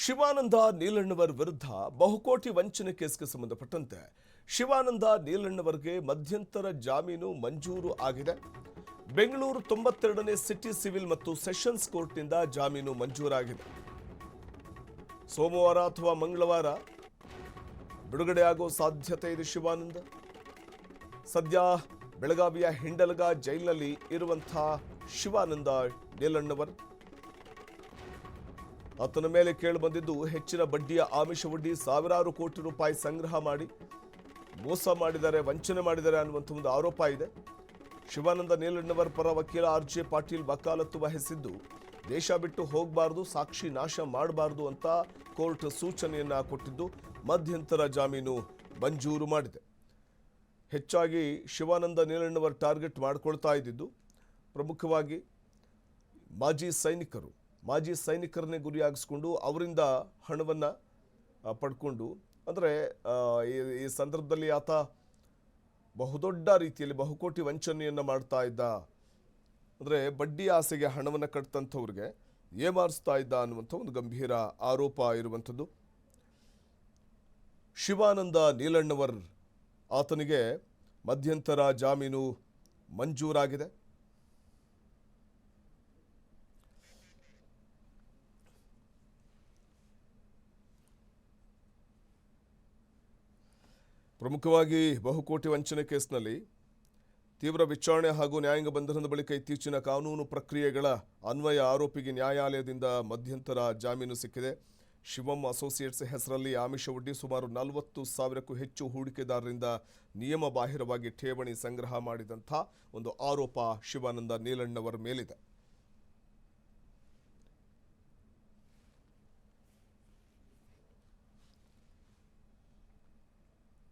ಶಿವಾನಂದ ನೀಲಣ್ಣವರ್ ವಿರುದ್ಧ ಬಹುಕೋಟಿ ವಂಚನೆ ಕೇಸ್ಗೆ ಸಂಬಂಧಪಟ್ಟಂತೆ ಶಿವಾನಂದ ನೀಲಣ್ಣವರ್ಗೆ ಮಧ್ಯಂತರ ಜಾಮೀನು ಮಂಜೂರು ಆಗಿದೆ. ಬೆಂಗಳೂರು 92ನೇ ಸಿಟಿ ಸಿವಿಲ್ ಮತ್ತು ಸೆಷನ್ಸ್ ಕೋರ್ಟ್ನಿಂದ ಜಾಮೀನು ಮಂಜೂರಾಗಿದೆ. ಸೋಮವಾರ ಅಥವಾ ಮಂಗಳವಾರ ಬಿಡುಗಡೆಯಾಗುವ ಸಾಧ್ಯತೆ ಇದೆ. ಶಿವಾನಂದ ಸದ್ಯ ಬೆಳಗಾವಿಯ ಹಿಂಡಲಗ ಜೈಲಿನಲ್ಲಿ ಇರುವಂತಹ ಶಿವಾನಂದ ನೀಲಣ್ಣವರ್ ಆತನ ಮೇಲೆ ಕೇಳಿಬಂದಿದ್ದು ಹೆಚ್ಚಿನ ಬಡ್ಡಿಯ ಆಮಿಷವೊಡ್ಡಿ ಸಾವಿರಾರು ಕೋಟಿ ರೂಪಾಯಿ ಸಂಗ್ರಹ ಮಾಡಿ ಮೋಸ ಮಾಡಿದ್ದಾರೆ, ವಂಚನೆ ಮಾಡಿದ್ದಾರೆ ಅನ್ನುವಂಥ ಒಂದು ಆರೋಪ ಇದೆ. ಶಿವಾನಂದ ನೀಲಣ್ಣವರ್ ಪರ ವಕೀಲ ಆರ್.ಜೆ. ಪಾಟೀಲ್ ವಕಾಲತ್ತು ವಹಿಸಿದ್ದು ದೇಶ ಬಿಟ್ಟು ಹೋಗಬಾರದು, ಸಾಕ್ಷಿ ನಾಶ ಮಾಡಬಾರದು ಅಂತ ಕೋರ್ಟ್ ಸೂಚನೆಯನ್ನ ಕೊಟ್ಟಿದ್ದು ಮಧ್ಯಂತರ ಜಾಮೀನು ಮಂಜೂರು ಮಾಡಿದೆ. ಹೆಚ್ಚಾಗಿ ಶಿವಾನಂದ ನೀಲಣ್ಣವರ್ ಟಾರ್ಗೆಟ್ ಮಾಡಿಕೊಳ್ತಾ ಇದ್ದಿದ್ದು ಪ್ರಮುಖವಾಗಿ ಮಾಜಿ ಸೈನಿಕರನ್ನೇ ಗುರಿಯಾಗಿಸ್ಕೊಂಡು ಅವರಿಂದ ಹಣವನ್ನು ಪಡ್ಕೊಂಡು, ಅಂದರೆ ಈ ಸಂದರ್ಭದಲ್ಲಿ ಆತ ಬಹುದೊಡ್ಡ ರೀತಿಯಲ್ಲಿ ಬಹುಕೋಟಿ ವಂಚನೆಯನ್ನು ಮಾಡ್ತಾ ಇದ್ದ, ಅಂದರೆ ಬಡ್ಡಿ ಆಸೆಗೆ ಹಣವನ್ನು ಕಟ್ಟಂಥವ್ರಿಗೆ ಏಮಾರಿಸ್ತಾ ಇದ್ದ ಅನ್ನುವಂಥ ಒಂದು ಗಂಭೀರ ಆರೋಪ ಇರುವಂಥದ್ದು. ಶಿವಾನಂದ ನೀಲಣ್ಣವರ್ ಆತನಿಗೆ ಮಧ್ಯಂತರ ಜಾಮೀನು ಮಂಜೂರಾಗಿದೆ. ಪ್ರಮುಖವಾಗಿ ಬಹುಕೋಟಿ ವಂಚನೆ ಕೇಸ್ನಲ್ಲಿ ತೀವ್ರ ವಿಚಾರಣೆ ಹಾಗೂ ನ್ಯಾಯಾಂಗ ಬಂಧನದ ಬಳಿಕ ಇತ್ತೀಚಿನ ಕಾನೂನು ಪ್ರಕ್ರಿಯೆಗಳ ಅನ್ವಯ ಆರೋಪಿಗೆ ನ್ಯಾಯಾಲಯದಿಂದ ಮಧ್ಯಂತರ ಜಾಮೀನು ಸಿಕ್ಕಿದೆ. ಶಿವಂ ಅಸೋಸಿಯೇಟ್ಸ್ ಹೆಸರಲ್ಲಿ ಆಮಿಷವೊಡ್ಡಿ ಸುಮಾರು 40,000ಕ್ಕೂ ಹೆಚ್ಚು ಹೂಡಿಕೆದಾರರಿಂದ ನಿಯಮ ಬಾಹಿರವಾಗಿ ಠೇವಣಿ ಸಂಗ್ರಹ ಮಾಡಿದಂಥ ಒಂದು ಆರೋಪ ಶಿವಾನಂದ ನೀಲಣ್ಣವರ ಮೇಲಿದೆ.